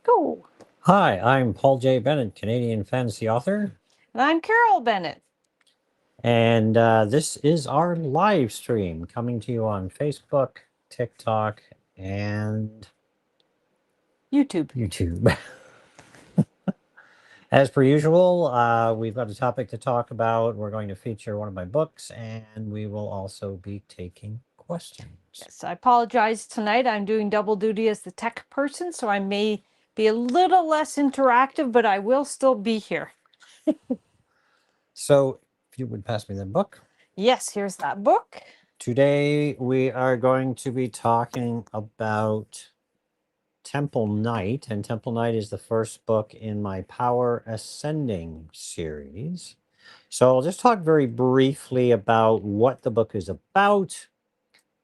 Go. Hi, I'm Paul J. Bennett, Canadian fantasy author, And I'm Carol Bennett. and this is our live stream coming to you on Facebook, TikTok, and YouTube. YouTube. As per usual, we've got a topic to talk about. We're going to feature one of my books, and we will also be taking questions. Yes, I apologize tonight. I'm doing double duty as the tech person, so I may be a little less interactive, but I will still be here. So, if you would pass me the book. Yes, here's that book. Today, we are going to be talking about Temple Knight, and Temple Knight is the first book in my Power Ascending series. So I'll just talk very briefly about what the book is about,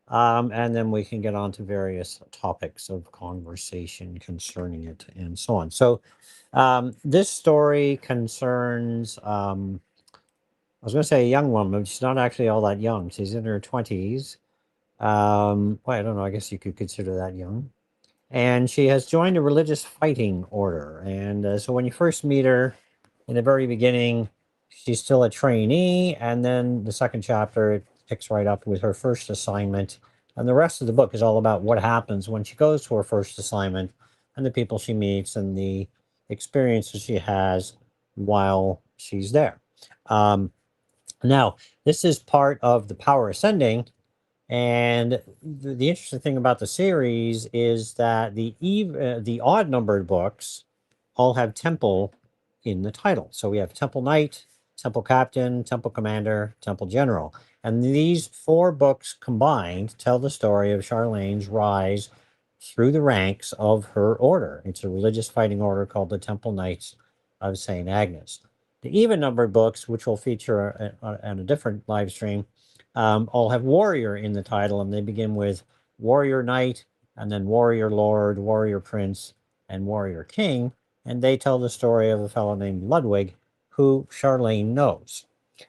and then we can get on to various topics of conversation concerning it and so on. So this story concerns, I was going to say a young woman, but she's not actually all that young. She's in her 20s. Well, I don't know, I guess you could consider that young. And she has joined a religious fighting order. And so when you first meet her in the very beginning, she's still a trainee. And then the second chapter, it picks right up with her first assignment. And the rest of the book is all about what happens when she goes to her first assignment and the people she meets and the experiences she has while she's there. Now, this is part of the Power Ascending. And the interesting thing about the series is that the odd numbered books all have Temple in the title. So we have Temple Knight, Temple Captain, Temple Commander, Temple General. And these four books combined tell the story of Charlene's rise through the ranks of her order. It's a religious fighting order called the Temple Knights of St. Agnes. The even numbered books, which will feature on a different live stream, all have warrior in the title, and they begin with warrior knight, and then warrior lord, warrior prince, and warrior king. And they tell the story of a fellow named Ludwig, who Charlene knows.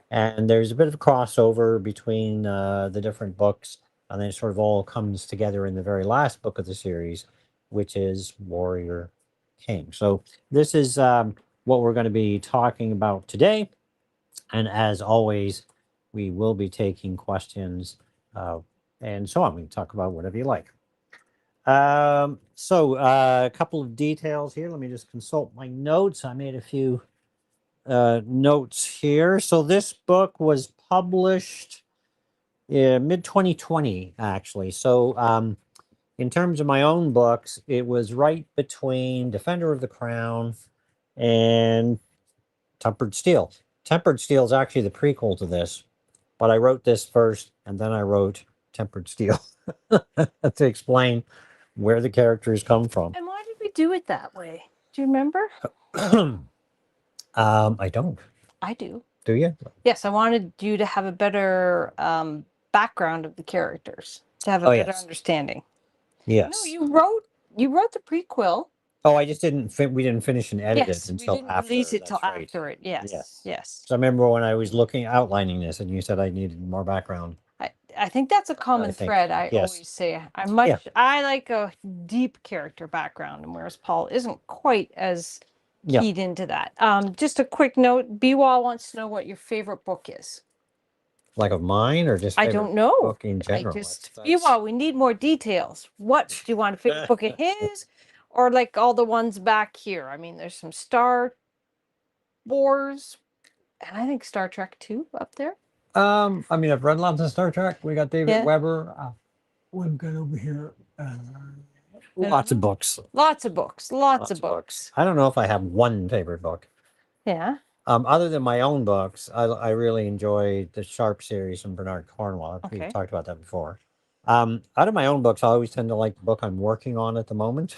And there's a bit of a crossover between the different books, and then it sort of all comes together in the very last book of the series, which is Warrior King. So this is what we're going to be talking about today. And as always, we will be taking questions and so on. We can talk about whatever you like. So a couple of details here. Let me just consult my notes. I made a few notes here. So this book was published mid 2020, actually. So in terms of my own books, it was right between Defender of the Crown and Tempered Steel. Tempered Steel is actually the prequel to this, but I wrote this first and then I wrote Tempered Steel to explain where the characters come from. And why did we do it that way? Do you remember? I don't. I do. Do you? Yes, I wanted you to have a better background of the characters, to have a better understanding. Yes. No, you wrote the prequel. Oh, I just didn't. We didn't finish and edit Yes, it we until didn't after. release it till That's right. after it. Yes, yes. So I remember when I was outlining this, and you said I needed more background. I think that's a common thread. I always say I like a deep character background, and whereas Paul isn't quite as keyed into that. Just a quick note: B-Wall wants to know what your favorite book is. Like of mine, or just I don't know. book in general. B-Wall, we need more details. What do you want, a favorite book of his, or like all the ones back here? I mean, there's some Star Wars, and I think Star Trek too up there. I mean, I've read lots of Star Trek. We got David Weber. We've got over here lots of books. Lots of books. Lots of books. I don't know if I have one favorite book. Yeah. Other than my own books, I really enjoy the Sharp series from Bernard Cornwell. We've talked about that before. Out of my own books, I always tend to like the book I'm working on at the moment.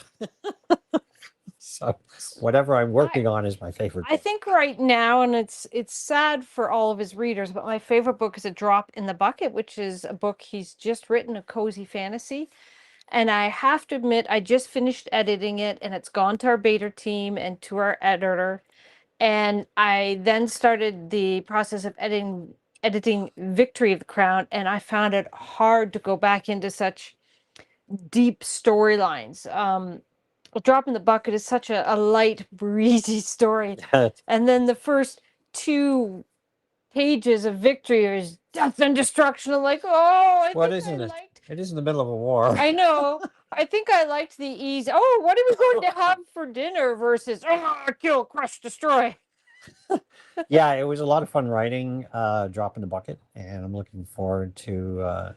So whatever I'm working on is my favorite book. I think right now, and it's sad for all of his readers, but my favorite book is A Drop in the Bucket, which is a book he's just written, a cozy fantasy. And I have to admit, I just finished editing it, and it's gone to our beta team and to our editor. And I then started the process of editing Victory of the Crown, and I found it hard to go back into such deep storylines. Well, Drop in the Bucket is such a light, breezy story. And then the first 2 pages of Victory is death and destruction. I'm like, oh, I What think isn't I it? liked. It is in the middle of a war. I know. I think I liked the ease. Oh, what are we going to have for dinner versus kill, crush, destroy. Yeah, it was a lot of fun writing Drop in the Bucket, and I'm looking forward to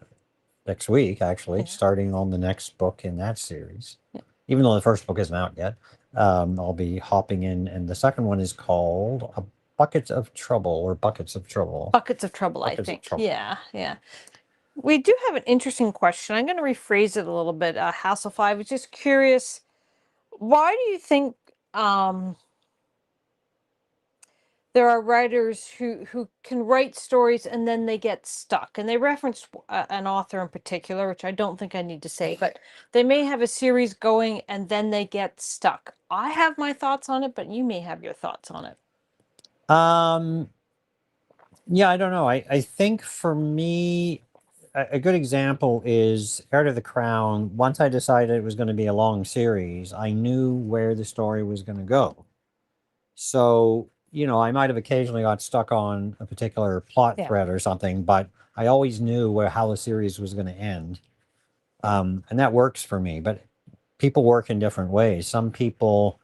next week, actually, starting on the next book in that series. Yeah. Even though the first book isn't out yet, I'll be hopping in, and the second one is called Buckets of Trouble, or Buckets of Trouble. Buckets of Trouble, Buckets I of think. Trouble. Yeah, yeah. We do have an interesting question. I'm going to rephrase it a little bit. Hasselfly, I was just curious, why do you think there are writers who can write stories and then they get stuck? And they referenced an author in particular, which I don't think I need to say, but they may have a series going and then they get stuck. I have my thoughts on it, but you may have your thoughts on it. Yeah, I don't know. I think for me, a good example is Heir to the Crown. Once I decided it was going to be a long series, I knew where the story was going to go. So, I might have occasionally got stuck on a particular plot thread or something, but I always knew how the series was going to end. And that works for me. But people work in different ways. Some people,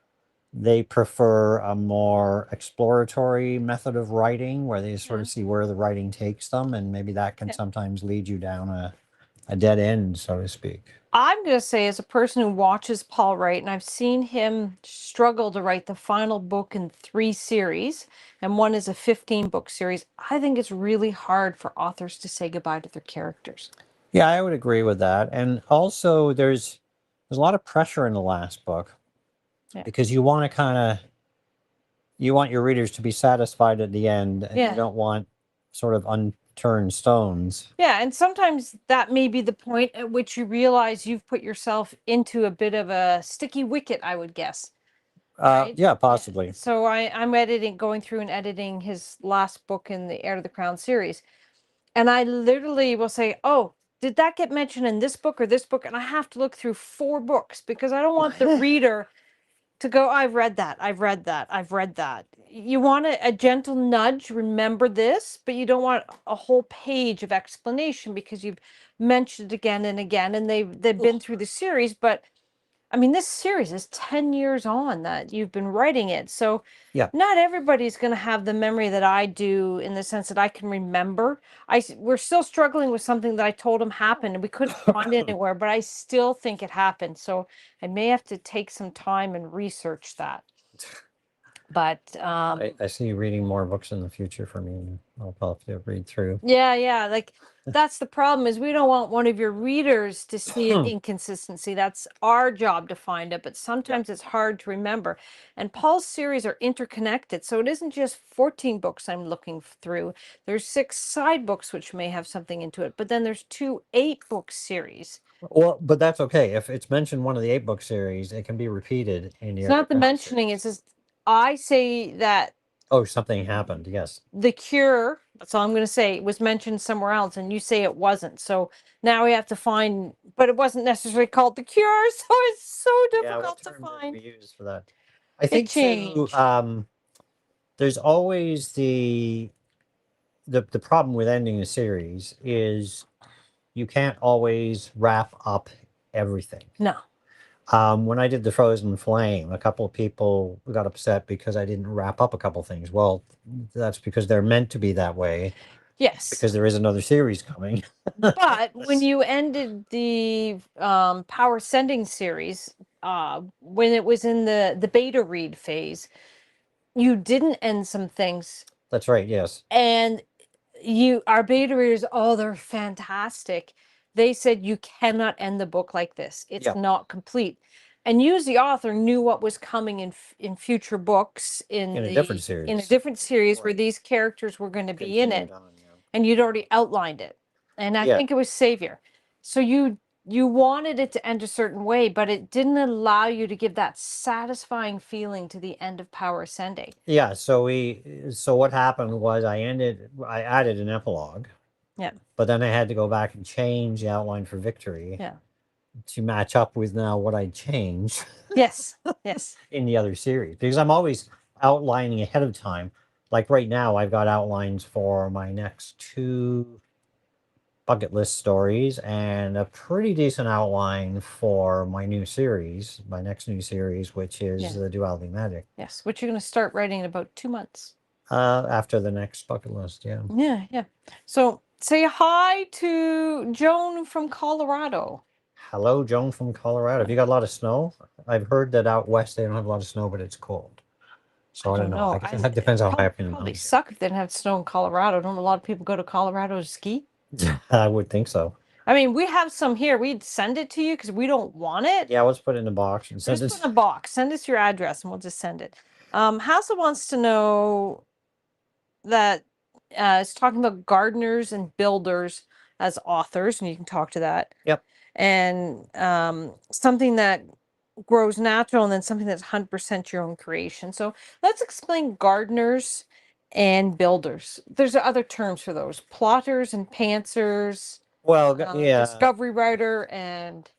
they prefer a more exploratory method of writing where they sort of see where the writing takes them, and maybe that can sometimes lead you down a dead end, so to speak. I'm going to say, as a person who watches Paul write, and I've seen him struggle to write the final book in 3 series, and one is a 15-book series, I think it's really hard for authors to say goodbye to their characters. Yeah, I would agree with that. And also there's a lot of pressure in the last book because you want your readers to be satisfied at the end, and you don't want sort of unturned stones. Yeah, and sometimes that may be the point at which you realize you've put yourself into a bit of a sticky wicket, I would guess. Right? Yeah, possibly. So I'm going through and editing his last book in the Heir to the Crown series. And I literally will say, oh, did that get mentioned in this book or this book? And I have to look through 4 books because I don't want the reader to go, I've read that, I've read that, I've read that. You want a gentle nudge, remember this, but you don't want a whole page of explanation because you've mentioned it again and again, and they've been through the series. But I mean, this series is 10 years on that you've been writing it. So not everybody's going to have the memory that I do, in the sense that I can remember. We're still struggling with something that I told him happened and we couldn't find it anywhere, but I still think it happened. So I may have to take some time and research that. But I see you reading more books in the future for me. I'll have to read through. Yeah. Like, that's the problem, is we don't want one of your readers to see an inconsistency. That's our job to find it, but sometimes it's hard to remember. And Paul's series are interconnected, so it isn't just 14 books I'm looking through. There's 6 side books which may have something into it, but then there's 2 8-book series. Well, but that's okay. If it's mentioned one of the 8-book series, it can be repeated in the. It's not the mentioning, it's just I say that something happened. Yes. The Cure, that's all I'm going to say, was mentioned somewhere else, and you say it wasn't. So now we have to find, but it wasn't necessarily called The Cure, so it's so difficult to find. We use for that. I think too, there's always the problem with ending a series is you can't always wrap up everything. No. When I did the Frozen Flame, a couple of people got upset because I didn't wrap up a couple things. Well, that's because they're meant to be that way. Yes. Because there is another series coming. But when you ended the Power Sending series, when it was in the beta read phase, you didn't end some things. That's right, yes. And our beta readers, they're fantastic. They said you cannot end the book like this. It's not complete. And you, as the author, knew what was coming in future books in a different series. In a different series where these characters were going to be in it, and you'd already outlined it. And I think it was Savior. So you wanted it to end a certain way, but it didn't allow you to give that satisfying feeling to the end of Power Ascending. Yeah, so what happened was I added an epilogue. Yeah. But then I had to go back and change the outline for Victory. Yeah. to match up with now what I changed Yes. Yes. in the other series, because I'm always outlining ahead of time. Like right now, I've got outlines for my next 2 bucket list stories and a pretty decent outline for my new series, my next new series, which is Yeah. the Duality Magic. Yes. Which you're going to start writing in about 2 months. After the next bucket list, yeah. Yeah. Yeah. So say hi to Joan from Colorado. Hello, Joan from Colorado. Have you got a lot of snow? I've heard that out west they don't have a lot of snow, but it's cold. So I don't know. I guess that depends how high up in the Probably mountains. suck if they didn't have snow in Colorado. Don't a lot of people go to Colorado to ski? I would think so. I mean, we have some here. We'd send it to you because we don't want it. Yeah, let's put it in a box and send Just it. put in a box. Send us your address and we'll just send it. Hassel wants to know that it's talking about gardeners and builders as authors, and you can talk to that. Yep. And something that grows natural and then something that's 100% your own creation. So let's explain gardeners and builders. There's other terms for those: plotters and pantsers, Well, yeah. discovery writer and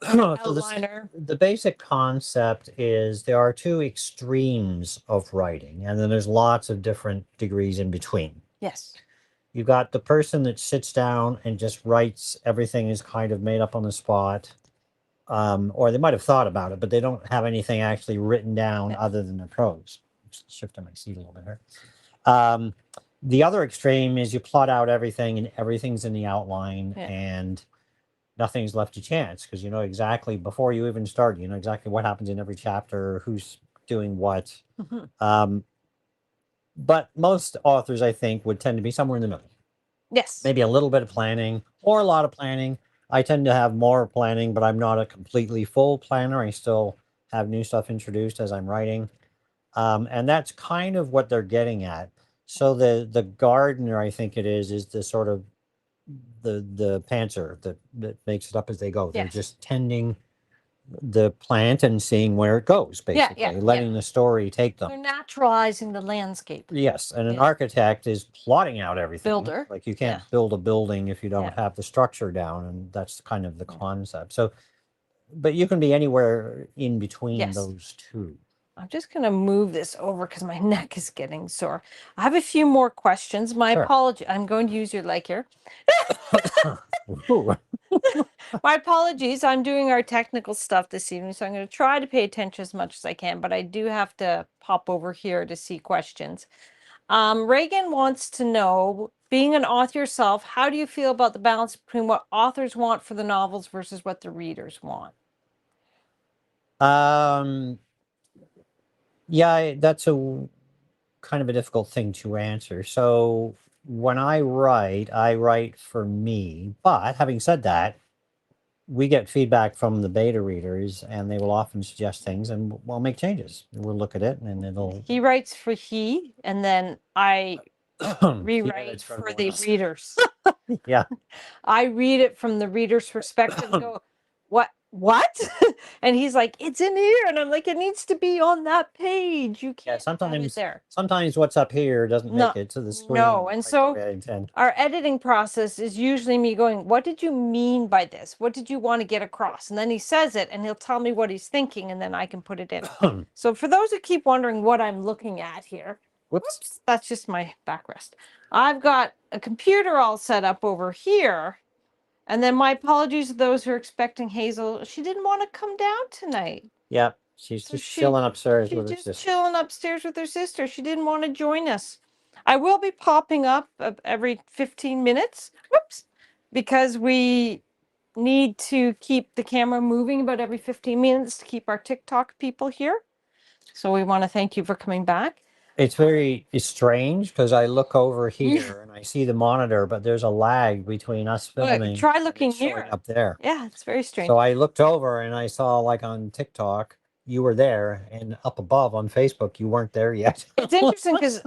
So outliner. the basic concept is there are 2 extremes of writing, and then there's lots of different degrees in between. Yes. You've got the person that sits down and just writes, everything is kind of made up on the spot. Or they might have thought about it, but they don't have anything actually written down other than the prose. Just shifting my seat a little bit here. The other extreme is you plot out everything and everything's in the outline and nothing's left to chance, because you know exactly before you even start, you know exactly what happens in every chapter, who's doing what. But most authors, I think, would tend to be somewhere in the middle. Yes. Maybe a little bit of planning or a lot of planning. I tend to have more planning, but I'm not a completely full planner. I still have new stuff introduced as I'm writing. And that's kind of what they're getting at. So the gardener, I think it is the sort of the pantser that makes it up as they go. They're just tending the plant and seeing where it goes, basically, letting the story take them. They're naturalizing the landscape. Yes, and an architect is plotting out everything. Builder. Like you can't build a building if you don't have the structure down, and that's kind of the concept. So, but you can be anywhere in between those 2. I'm just going to move this over because my neck is getting sore. I have a few more questions. My apology. I'm going to use your leg here. My apologies. I'm doing our technical stuff this evening, so I'm going to try to pay attention as much as I can, but I do have to pop over here to see questions. Reagan wants to know, being an author yourself, how do you feel about the balance between what authors want for the novels versus what the readers want? Yeah, that's a kind of a difficult thing to answer. So when I write for me. But having said that, we get feedback from the beta readers, and they will often suggest things, and we'll make changes. We'll look at it, and it'll. He writes for he, and then I rewrite for the readers. Yeah. I read it from the reader's perspective and go, what? And he's like, it's in here. And I'm like, it needs to be on that page. You can't have it there. Sometimes what's up here doesn't make it to the screen. No, and so our editing process is usually me going, what did you mean by this? What did you want to get across? And then he says it and he'll tell me what he's thinking, and then I can put it in. So for those who keep wondering what I'm looking at here, whoops, that's just my backrest. I've got a computer all set up over here. And then my apologies to those who are expecting Hazel. She didn't want to come down tonight. Yep. She's just chilling upstairs with her sister. Chilling upstairs with her sister. She didn't want to join us. I will be popping up every 15 minutes. Whoops. Because we need to keep the camera moving about every 15 minutes to keep our TikTok people here. So we want to thank you for coming back. It's strange because I look over here and I see the monitor, but there's a lag between us filming. Try looking here. Up there. Yeah, it's very strange. So I looked over and I saw, like on TikTok, you were there, and up above on Facebook, you weren't there yet. It's interesting because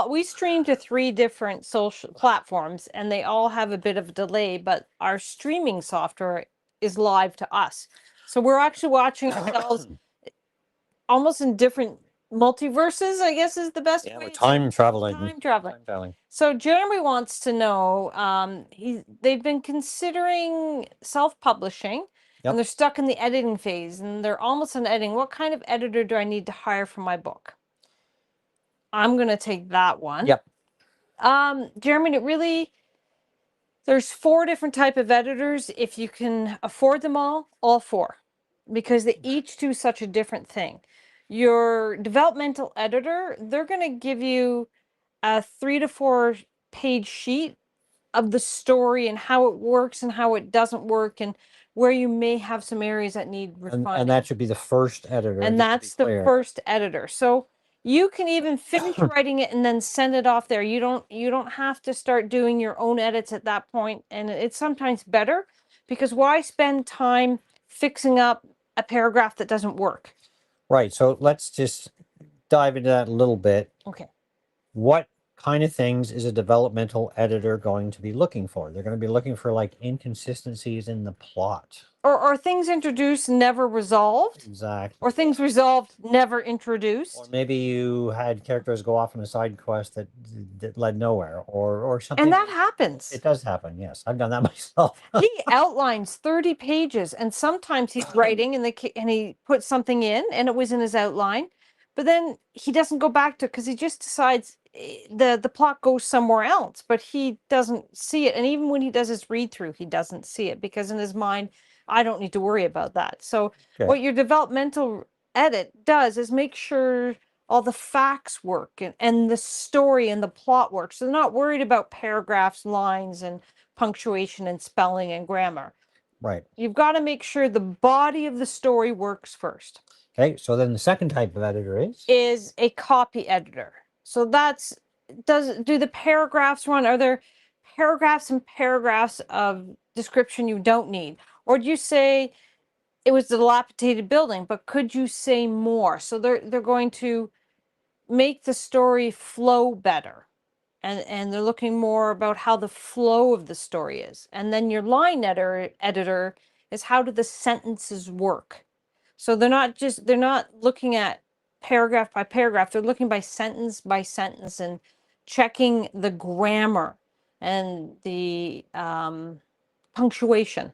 we stream to 3 different social platforms, and they all have a bit of a delay, but our streaming software is live to us. So we're actually watching ourselves almost in different multiverses, I guess is the best way. Time traveling. Time traveling. So Jeremy wants to know, they've been considering self-publishing, and they're stuck in the editing phase and they're almost done editing. What kind of editor do I need to hire for my book? I'm going to take that one. Yep. Jeremy, there's 4 different type of editors. If you can afford them all 4, because they each do such a different thing. Your developmental editor, they're going to give you a 3 to 4 page sheet of the story and how it works and how it doesn't work and where you may have some areas that need refining. And that should be the first editor. And that's the first editor. So you can even finish writing it and then send it off there. You don't have to start doing your own edits at that point. And it's sometimes better, because why spend time fixing up a paragraph that doesn't work? Right. So let's just dive into that a little bit. Okay. What kind of things is a developmental editor going to be looking for? They're going to be looking for like inconsistencies in the plot. Or things introduced, never resolved. Exactly. Or things resolved, never introduced. Or maybe you had characters go off on a side quest that led nowhere, or something. And that happens. It does happen, yes. I've done that myself. He outlines 30 pages, and sometimes he's writing and he puts something in and it was in his outline, but then he doesn't go back to it because he just decides the plot goes somewhere else, but he doesn't see it. And even when he does his read through, he doesn't see it, because in his mind, I don't need to worry about that. So what your developmental edit does is make sure all the facts work and the story and the plot works. So they're not worried about paragraphs, lines, and punctuation and spelling and grammar. Right. You've got to make sure the body of the story works first. Okay, so then the second type of editor is a copy editor. So that's, do the paragraphs run? Are there paragraphs and paragraphs of description you don't need? Or do you say it was a dilapidated building, but could you say more? So they're going to make the story flow better. And they're looking more about how the flow of the story is. And then your line editor is, how do the sentences work? So they're not looking at paragraph by paragraph. They're looking by sentence and checking the grammar and the punctuation.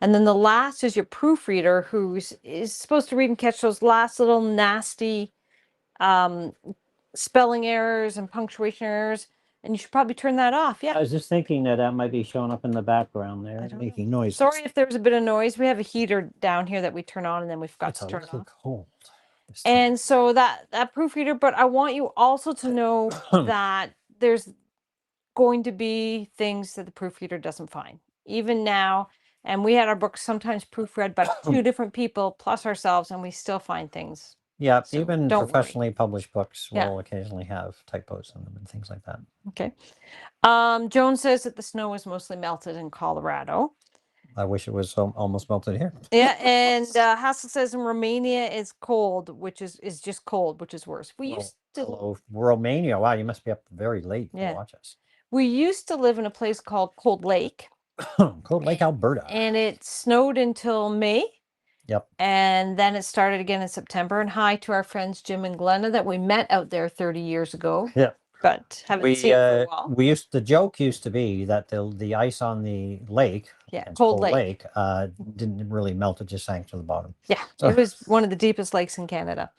And then the last is your proofreader, who is supposed to read and catch those last little nasty spelling errors and punctuation errors. And you should probably turn that off. Yeah. I was just thinking that might be showing up in the background there, making noise. Sorry if there's a bit of noise. We have a heater down here that we turn on, and then we've got to turn it off. Cold. And so that proofreader, but I want you also to know that there's going to be things that the proofreader doesn't find, even now. And we had our books sometimes proofread by 2 different people plus ourselves, and we still find things. Yeah, So even don't professionally published books Yeah. will occasionally have typos in them and things like that. Okay. Joan says that the snow is mostly melted in Colorado. I wish it was almost melted here. Yeah, and Hassel says in Romania it's cold, which is just cold, which is worse. We used to Hello, Romania. Wow, you must be up very late to Yeah. watch us. we used to live in a place called Cold Lake, Cold Lake, Alberta. and it snowed until May. Yep. And then it started again in September. And hi to our friends Jim and Glenna that we met out there 30 years ago. Yeah. But haven't seen for a while. The joke used to be that the ice on the lake, Cold Lake, didn't really melt, it just sank to the bottom. Yeah, it was one of the deepest lakes in Canada.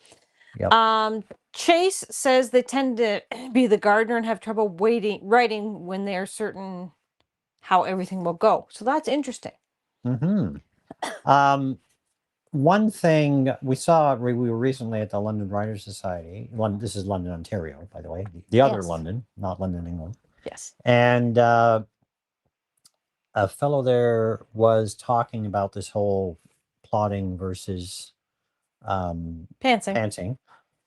Yep. Chase says they tend to be the gardener and have trouble writing when they're certain how everything will go. So that's interesting. One thing we saw, we were recently at the London Writers Society. This is London, Ontario, by the way. The other London, not London, England. Yes. And a fellow there was talking about this whole plotting versus pantsing.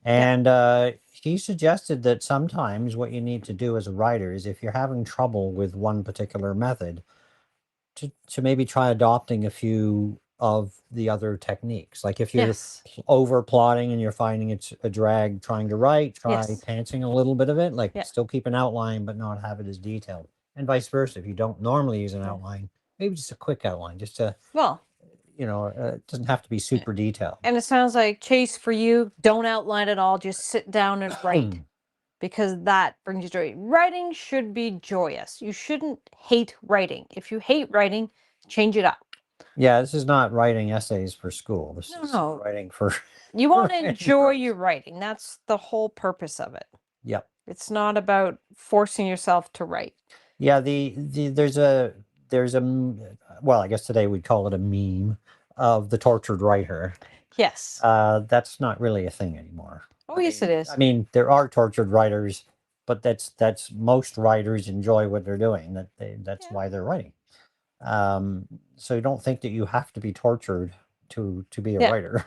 And he suggested that sometimes what you need to do as a writer is, if you're having trouble with one particular method, to maybe try adopting a few of the other techniques. Like if you're over plotting and you're finding it's a drag trying to write, try pantsing a little bit of it, like still keep an outline but not have it as detailed, and vice versa. If you don't normally use an outline, maybe just a quick outline, just to, it doesn't have to be super detailed. And it sounds like, Chase, for you, don't outline at all, just sit down and write, because that brings you joy. Writing should be joyous. You shouldn't hate writing. If you hate writing, change it up. Yeah, this is not writing essays for school. This is No. writing for. You want to writing enjoy for- your writing. That's the whole purpose of it. Yep. It's not about forcing yourself to write. Yeah. There's a well, I guess today we'd call it a meme of the tortured writer. Yes. That's not really a thing anymore. Oh, yes, it is. I mean, there are tortured writers, but that's most writers enjoy what they're doing. That's Yeah. why they're writing. So you don't think that you have to be tortured to be a Yeah. writer.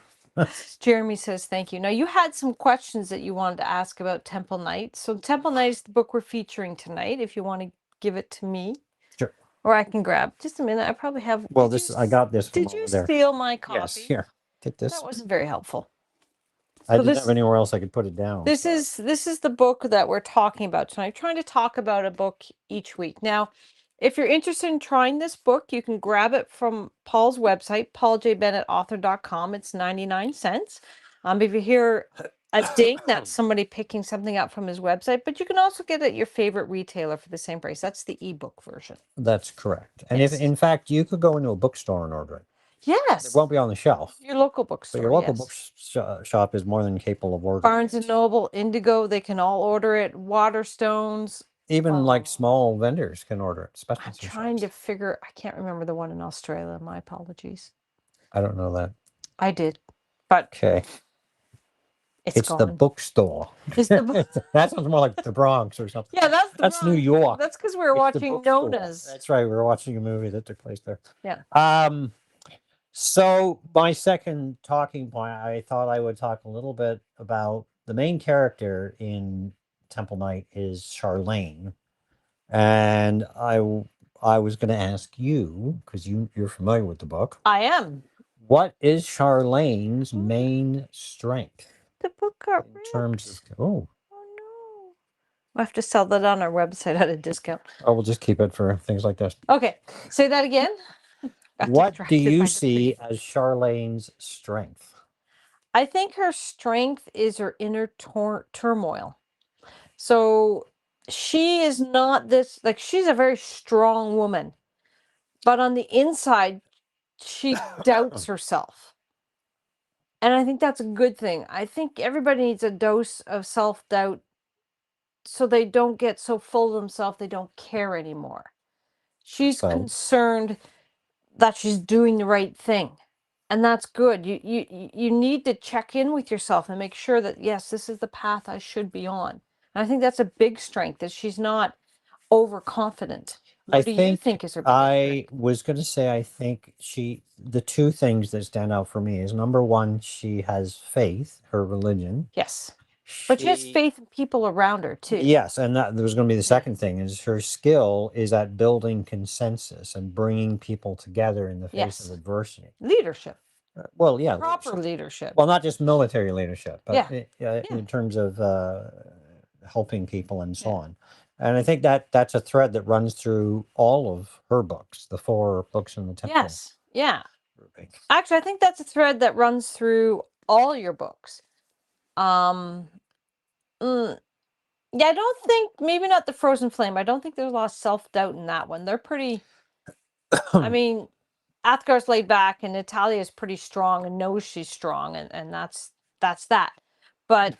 Jeremy says thank you. Now, you had some questions that you wanted to ask about Temple Night. So Temple Night is the book we're featuring tonight, if you want to give it to me. Sure. Or I can grab. Just a minute. I probably have. Well, I got this from Did you over there. steal my copy? Yes, here. Get this. That wasn't very helpful. I So didn't have anywhere else I could put it down. This is the book that we're talking about tonight. I'm trying to talk about a book each week. Now, if you're interested in trying this book, you can grab it from Paul's website, pauljbennettauthor.com. It's 99 cents. If you hear a ding, that's somebody picking something up from his website, but you can also get it at your favorite retailer for the same price. That's the ebook version. That's correct. And Yes. if in fact you could go into a bookstore and order it. Yes. It won't be on the shelf. Your local bookstore. But your local yes. shop is more than capable of ordering. Barnes and Noble, Indigo, they can all order it. Waterstones. Even like small vendors can order it. I'm trying to figure. I can't remember the one in Australia. My apologies. I don't know that. I did, but Okay. It's gone. the bookstore. It's the that sounds more like the Bronx or something. Yeah, that's New York. That's because we were watching Nona's. That's right. We were watching a movie that took place there. Yeah. So my second talking point, I thought I would talk a little bit about the main character in Temple Night is Charlene, and I was going to ask you because you're familiar with the book. I am. What is Charlene's main strength? The book got in terms of Oh no! I have to sell that on our website at a discount. Oh, we'll just keep it for things like this. Okay, say that again. What do you see as Charlene's strength? I think her strength is her inner turmoil. So she is not this, like, she's a very strong woman, but on the inside, she doubts herself. And I think that's a good thing. I think everybody needs a dose of self-doubt so they don't get so full of themselves they don't care anymore. She's concerned that she's doing the right thing. And that's good. You need to check in with yourself and make sure that, yes, this is the path I should be on. And I think that's a big strength, that she's not overconfident. What do you think is her biggest strength? Was going to say, I think the two things that stand out for me is, number one, she has faith, her religion. Yes. But she has faith in people around her too. Yes, and that there was going to be the second thing, is her skill is at building consensus and bringing people together in the face of adversity. Leadership. Well, yeah. Proper leadership. Well, not just military leadership, but Yeah. in terms of helping people and so on. And I think that's a thread that runs through all of her books, the 4 books in the Temple. Yes. Yeah. Actually, I think that's a thread that runs through all your books. Yeah, I don't think, maybe not the Frozen Flame. I don't think there's a lot of self-doubt in that one. They're pretty, I mean, Athgar's laid back and Natalia is pretty strong and knows she's strong, and that's that. But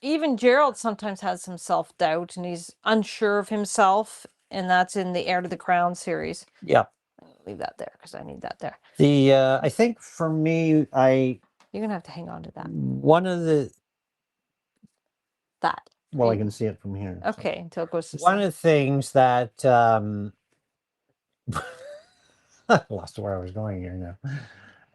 even Gerald sometimes has some self-doubt and he's unsure of himself, and that's in the Heir to the Crown series. Yeah. Leave that there because I need that there. I think for me, you're gonna have to hang on to that. One of the well, I can see it from here. Okay, so. Until it goes to one of the things that I lost where I was going here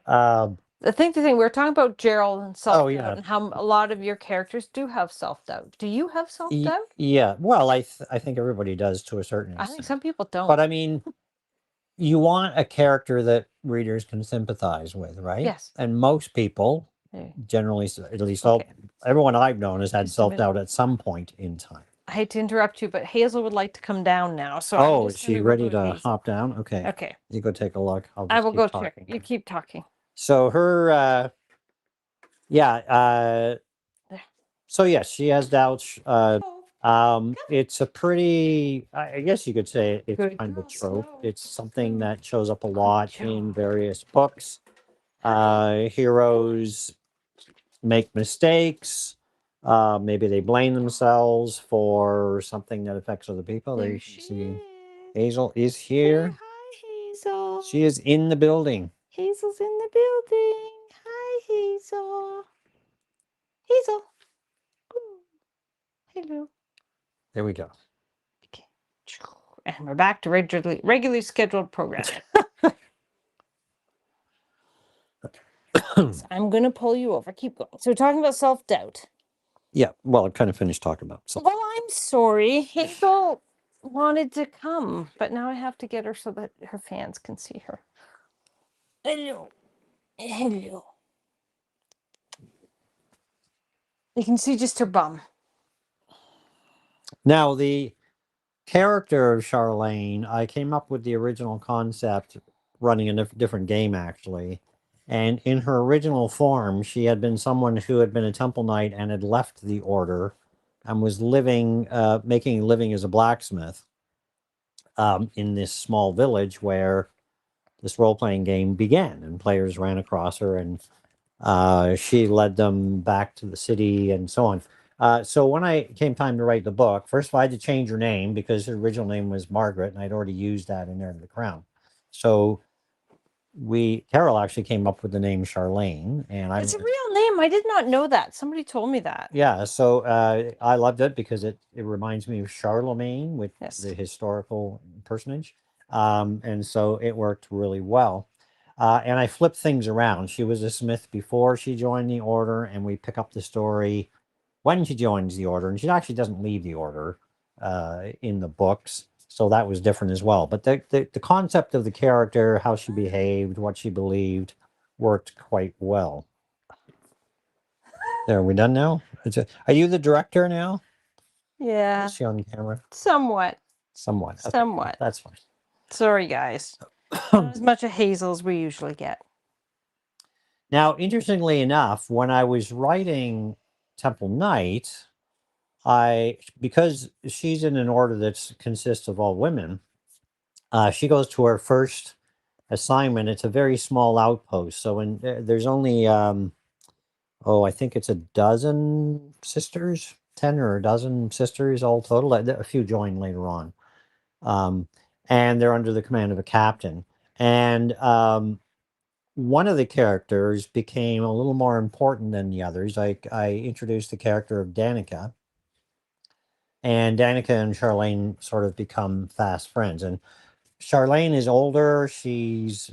now. The thing we're talking about Gerald and self-doubt, and how a lot of your characters do have self-doubt. Do you have self-doubt? Yeah. Well, I think everybody does to a certain extent. I think some people don't. But I mean, you want a character that readers can sympathize with, right? Yes. And most people, generally, at least everyone I've known has had self-doubt at some point in time. I hate to interrupt you, but Hazel would like to come down now. So is she ready to hop down? Okay. Okay. You go take a look. I will go check. You keep talking. So her, so yes, she has doubts. I It's a pretty, I guess you could say it's Good kind of a girl, trope. slow. It's something Slow. that shows up a lot in job. various books. Heroes make mistakes. Maybe they blame themselves for something that affects other people. There There you can she see is. Hazel is Say here. hi, Hazel. She is in the building. Hazel's in the building. Hi, Hazel. Hazel. Ooh. Hello. There we go. Okay. And we're back to regularly scheduled programming. So I'm going to pull you over. Keep going. So we're talking about self-doubt. Yeah, well, I kind of finished talking about something. Well, I'm sorry. Hazel wanted to come, but now I have to get her so that her fans can see her. Hello. Hello. You can see just her bum. Now, the character of Charlene, I came up with the original concept running a different game, actually. And in her original form, she had been someone who had been a temple knight and had left the order and was living, making a living as a blacksmith in this small village where this role-playing game began. And players ran across her, and she led them back to the city and so on. So when I came time to write the book, first of all, I had to change her name because her original name was Margaret, and I'd already used that in Heir to the Crown. So Carol actually came up with the name Charlene, and It's a real name. I did not know that. Somebody told me that. yeah. So I loved it because it reminds me of Charlemagne, with Yes. the historical personage, and so it worked really well. And I flipped things around. She was a smith before she joined the order, and we pick up the story when she joins the order, and she actually doesn't leave the order in the books, so that was different as well. But the concept of the character, how she behaved, what she believed, worked quite well. There, are we done now? Are you the director now? Yeah. Is she on camera? Somewhat. Somewhat. Okay, Somewhat. that's fine. Sorry, guys. Not as much of Hazel as we usually get. Now, interestingly enough, when I was writing Temple Knight, because she's in an order that consists of all women, she goes to her first assignment. It's a very small outpost, so there's only I think it's a dozen sisters, 10 or a dozen sisters all total. A few join later on, um, and they're under the command of a captain. And one of the characters became a little more important than the others. I introduced the character of Danica, and Danica and Charlene sort of become fast friends. And Charlene is older. She's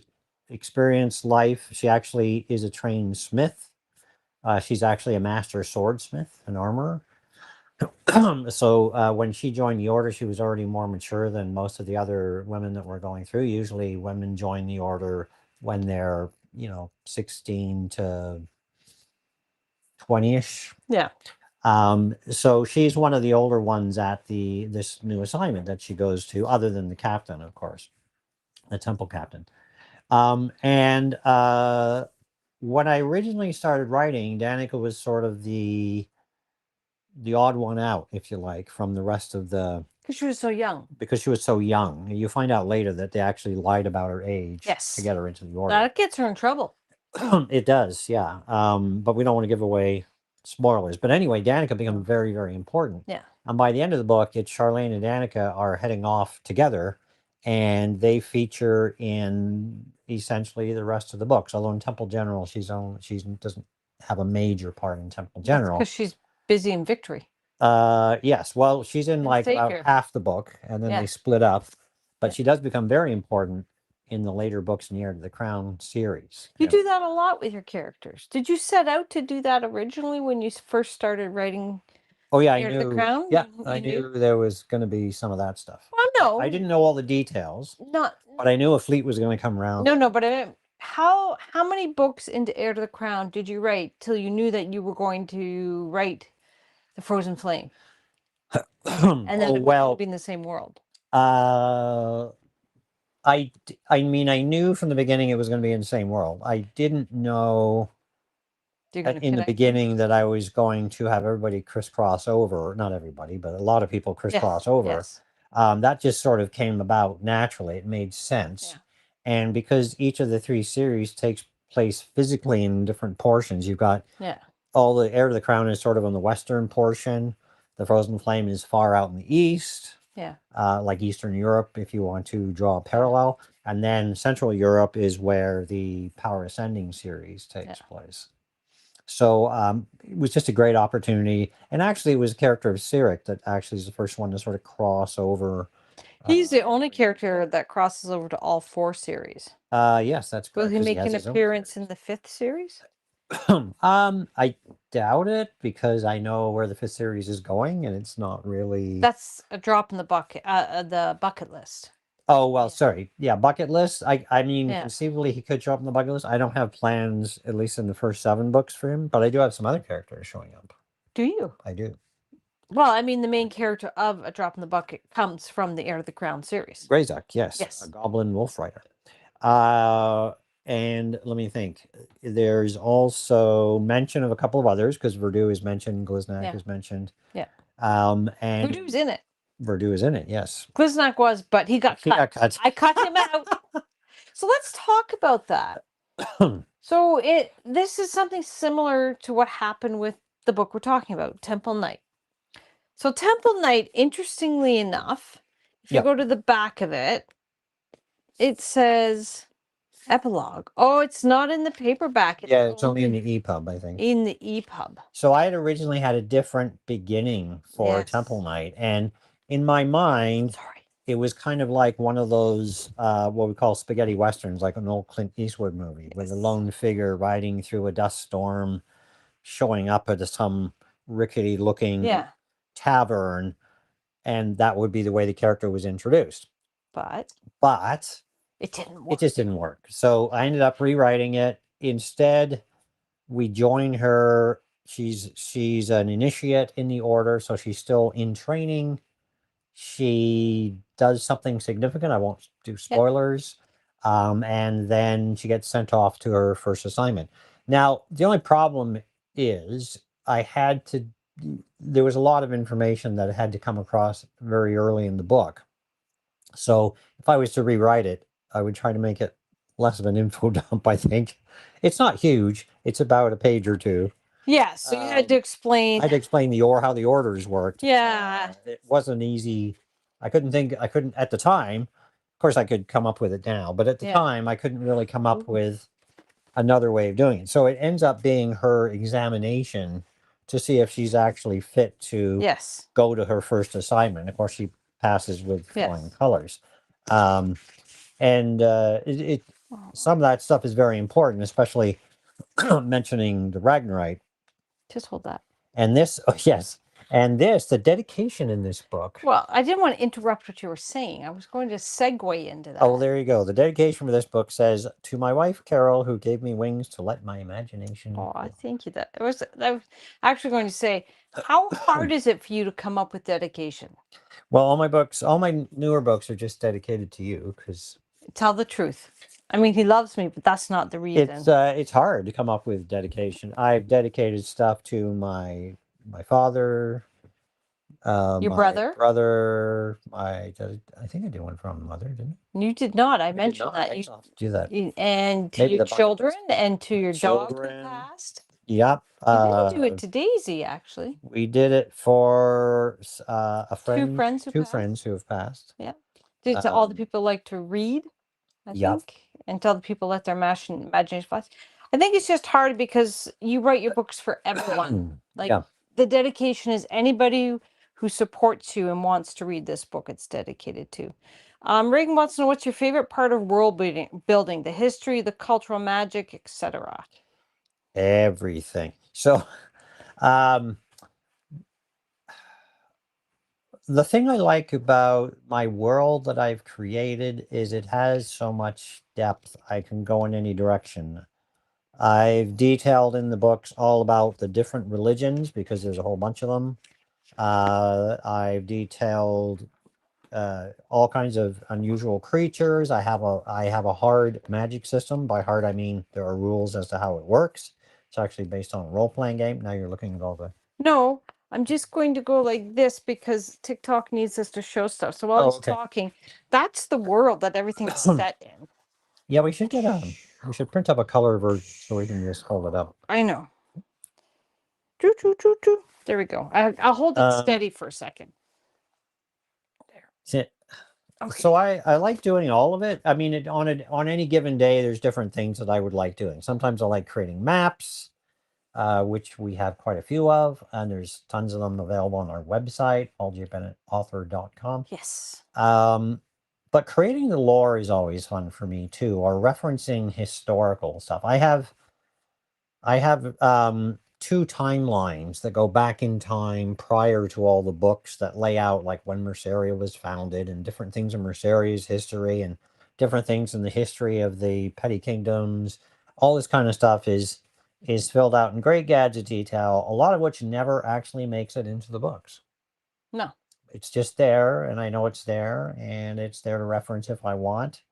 experienced life. She actually is a trained smith. She's actually a master swordsmith, an armorer. So when she joined the order, she was already more mature than most of the other women that were going through. Usually women join the order when they're, 16 to 20-ish. Yeah. So she's one of the older ones at this new assignment that she goes to, other than the captain, of course, the temple captain. And when I originally started writing, Danica was sort of the odd one out, if you like, from the rest of the, Because she was so young. because she was so young. You find out later that they actually lied about her age Yes. to get her into the order. That gets her in trouble. It does, yeah. But we don't want to give away spoilers. But anyway, Danica becomes very, very important. Yeah. And by the end of the book, it's Charlene and Danica are heading off together, and they feature in essentially the rest of the books. Although in Temple General, she doesn't have a major part in Temple General. Because she's busy in Victory. Yes. Well, she's in And like about Savior. half the book, and then Yeah. they split up. But Yeah. she does become very important in the later books in the Heir to the Crown series. You do that a lot with your characters. Did you set out to do that originally when you first started writing Oh yeah, I Heir to the knew. Crown? Yeah, You I knew? knew there was going to be some of that stuff. Well, no. I didn't know all the details, Not. but I knew a fleet was going to come around. No, but how many books into Heir to the Crown did you write till you knew that you were going to write The Frozen Flame? And then it would be in the same world. I mean, I knew from the beginning it was going to be in the same world. I didn't know You're going to in the connect them? beginning that I was going to have everybody crisscross over. Not everybody, but a lot of people crisscross over. Yes. That just sort of came about naturally. It made sense. Yeah. And because each of the three series takes place physically in different portions, you've got Yeah. all the Heir to the Crown is sort of on the western portion. The Frozen Flame is far out in the east, Yeah. like Eastern Europe, if you want to draw a parallel. And then Central Europe is where the Power Ascending series takes place. So it was just a great opportunity. And actually, it was a character of Cyric that actually is the first one to sort of cross over. He's the only character that crosses over to all 4 series. Yes, that's Will correct. he 'Cause make has an his own appearance in the 5th series? I doubt it because I know where the 5th series is going, and it's not really. That's a drop in the bucket list. Oh well, Yeah. sorry. Yeah, bucket list. I mean, Yeah. conceivably he could show up in the bucket list. I don't have plans, at least in the first 7 books for him, but I do have some other characters showing up. Do you? I do. Well, I mean, the main character of A Drop in the Bucket comes from the Heir to the Crown series. Greyzuck, yes. Yes. A goblin wolf rider. And let me think. There's also mention of a couple of others because Verdú is mentioned, Gliznak is mentioned. Yeah. And Verdú's in it. Verdú is in it, yes. Gliznak was, but he got cut. I cut him out. So let's talk about that. So this is something similar to what happened with the book we're talking about, Temple Knight. So Temple Knight, interestingly enough, if you go to the back of it, it says epilogue. Oh, it's not in the paperback. It's only in the EPUB, I think. In the EPUB. So I had originally had a different beginning for Temple Knight, and in my mind, it was kind of like one of those what we call spaghetti westerns, like an old Clint Eastwood movie, with a lone figure riding through a dust storm, showing up at some rickety-looking tavern, and that would be the way the character was introduced. But it didn't work. It just didn't work. So I ended up rewriting it. Instead, we join her. She's an initiate in the order, so she's still in training. She does something significant. I won't do spoilers. And then she gets sent off to her first assignment. Now, the only problem is there was a lot of information that had to come across very early in the book. So if I was to rewrite it, I would try to make it less of an info dump, I think. It's not huge. It's about a page or 2. Yeah, so you had to explain. I had to explain how the orders worked. Yeah. It wasn't easy. I couldn't at the time. Of course, I could come up with it now, but at the time, I couldn't really come up with another way of doing it. So it ends up being her examination to see if she's actually fit to go to her first assignment. Of course, she passes with flying colors. And some of that stuff is very important, especially mentioning the Ragnarite. Just hold that. And this, the dedication in this book. Well, I didn't want to interrupt what you were saying. I was going to segue into that. Oh, there you go. The dedication for this book says, "To my wife Carol, who gave me wings to let my imagination." Oh, I thank you. I was actually going to say, how hard is it for you to come up with dedication? Well, all my newer books are just dedicated to you because. Tell the truth. I mean, he loves me, but that's not the reason. It's hard to come up with dedication. I've dedicated stuff to my father, your my brother. I think I did one from mother, didn't I? You did not. I mentioned that. You do that. And to your children and to your dog who passed. Yep. You didn't do it to Daisy, actually. We did it for a friend. Two friends who have passed. Yeah. To all the people like to read, I think, and tell the people let their imagination fly. I think it's just hard because you write your books for everyone. The dedication is anybody who supports you and wants to read this book. It's dedicated to. Reagan wants to know, what's your favorite part of world building, the history, the cultural magic, etc. Everything. So, the thing I like about my world that I've created is it has so much depth. I can go in any direction. I've detailed in the books all about the different religions because there's a whole bunch of them. I've detailed all kinds of unusual creatures. I have a hard magic system. By hard, I mean there are rules as to how it works. It's actually based on a role-playing game. Now you're looking at all the... No, I'm just going to go like this because TikTok needs us to show stuff. So while Oh, he's okay. talking, that's the world that everything's set in. Yeah, we should get we should print up a color version so we can just hold it up. I know. Choo, choo, choo, choo. There we go. I'll hold it steady for a second. There. Okay. So I like doing all of it. I mean, on any given day, there's different things that I would like doing. Sometimes I like creating maps, which we have quite a few of, and there's tons of them available on our website, aljbennetauthor.com. Yes. But creating the lore is always fun for me too, or referencing historical stuff. I have two timelines that go back in time prior to all the books that lay out like when Merceria was founded and different things in Merceria's history and different things in the history of the petty kingdoms. All this kind of stuff is filled out in great gadget detail, a lot of which never actually makes it into the books. No. It's just there, and I know it's there, and it's there to reference if I want.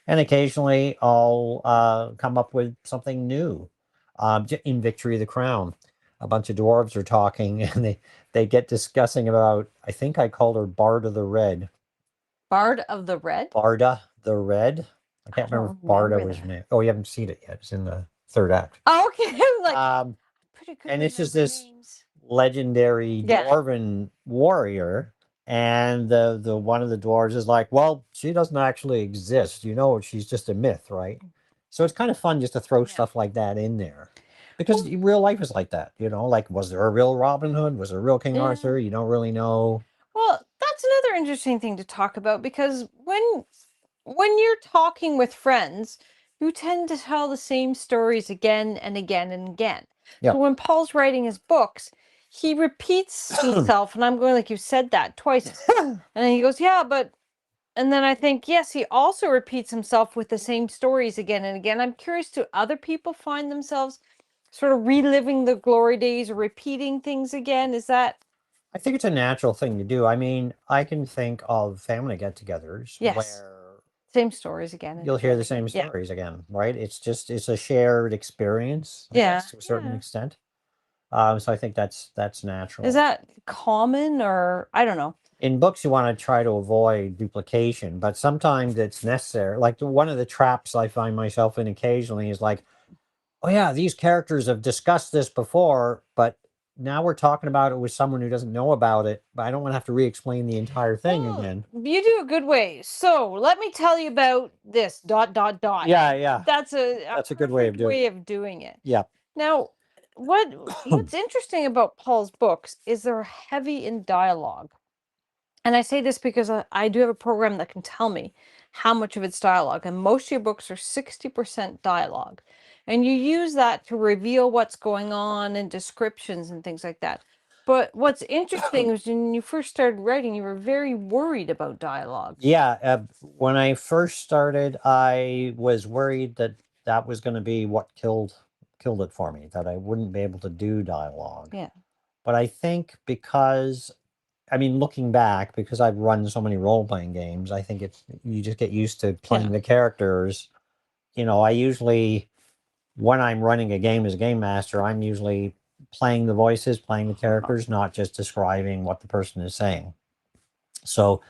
And occasionally I'll come up with something new. In Victory of the Crown, a bunch of dwarves are talking, and they get discussing about, I think I called her Barda the Red. Bard of the Red? Barda the Red. I can't remember if Barda remember was that. named. Oh, you haven't seen it yet. It's in the third act. Oh, okay. I'm like, pretty good. And it's just remembering this names. legendary Yeah. dwarven warrior, and the one of the dwarves is like, well, she doesn't actually exist, you know, she's just a myth, right? So it's kind of fun just to throw stuff like that in there, because real life is like that, you know, like, was there a real Robin Hood, was there a real King Arthur? You don't really know. Well, that's another interesting thing to talk about, because when you're talking with friends, you tend to tell the same stories again and again and again. Yeah. So when Paul's writing his books, he repeats himself, and I'm going like, you said that twice. And then he goes, yeah, but, and then I think, yes, he also repeats himself with the same stories again and again. I'm curious, do other people find themselves sort of reliving the glory days or repeating things again? Is that... I think it's a natural thing to do. I mean, I can think of family get-togethers Yes. where Same stories again. you'll hear the same stories again, right? It's a shared experience, I guess, to a certain extent. So I think that's natural. Is that common, or I don't know? In books, you want to try to avoid duplication, but sometimes it's necessary. Like one of the traps I find myself in occasionally is like, oh yeah, these characters have discussed this before, but now we're talking about it with someone who doesn't know about it, but I don't want to have to re-explain the entire thing again. You do a good way. So let me tell you about this ... Yeah. That's a good way of doing it. Yeah. Now, what's interesting about Paul's books is they're heavy in dialogue. And I say this because I do have a program that can tell me how much of it's dialogue, and most of your books are 60% dialogue. And you use that to reveal what's going on and descriptions and things like that. But what's interesting is when you first started writing, you were very worried about dialogue. Yeah, when I first started, I was worried that that was going to be what killed it for me, that I wouldn't be able to do dialogue. Yeah. But I think because, I mean, looking back, because I've run so many role-playing games, I think you just get used to playing the characters. You know, I usually, when I'm running a game as a game master, I'm usually playing the voices, playing the characters, not just describing what the person is saying. So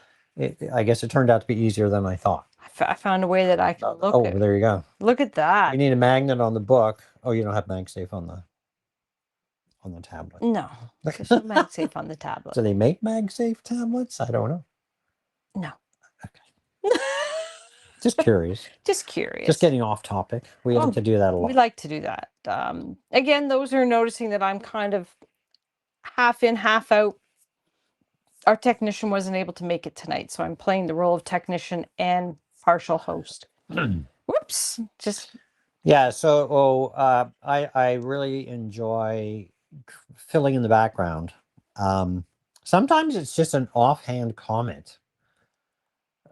I guess it turned out to be easier than I thought. I found a way that I can look at. There you go. Look at that. You need a magnet on the book. Oh, you don't have MagSafe on the tablet. No, there's no MagSafe on the tablet. Do they make MagSafe tablets? I don't know. No. Okay. Just curious. Just curious. Just getting off topic. We like to do that a lot. We like to do that. Again, those who are noticing that I'm kind of half in, half out. Our technician wasn't able to make it tonight, so I'm playing the role of technician and partial host. Whoops. Just... Yeah, so I really enjoy filling in the background. Sometimes it's just an offhand comment.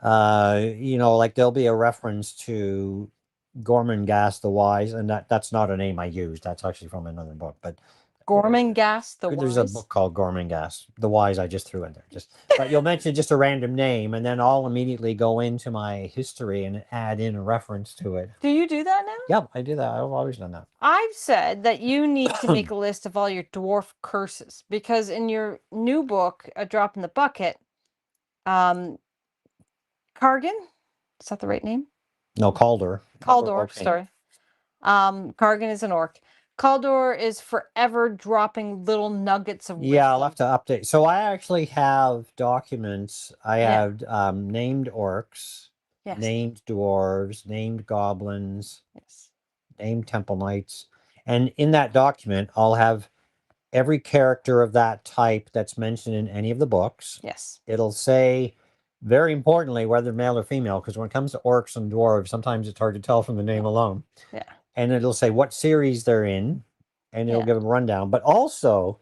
You know, like there'll be a reference to Gorman Gas the Wise, and that's not a name I used. That's actually from another book. But Gormenghast, the There's a Wise. book called Gormenghast. The Wise I just threw in there. But you'll mention just a random name, and then I'll immediately go into my history and add in a reference to it. Do you do that now? Yep, I do that. I've always done that. I've said that you need to make a list of all your dwarf curses because in your new book, A Drop in the Bucket, Kargan, is that the right name? No, Calder. Caldor, Okay. sorry. Kargan is an orc. Caldor is forever dropping little nuggets of wisdom. Yeah, I'll have to update. So I actually have documents. I Yeah. have named orcs, Yes. named dwarves, named goblins, Yes. named temple knights. And in that document, I'll have every character of that type that's mentioned in any of the books. Yes. It'll say, very importantly, whether male or female, because when it comes to orcs and dwarves, sometimes it's hard to tell from the name alone. Yeah. And it'll say what series they're in, and it'll give a rundown. But also,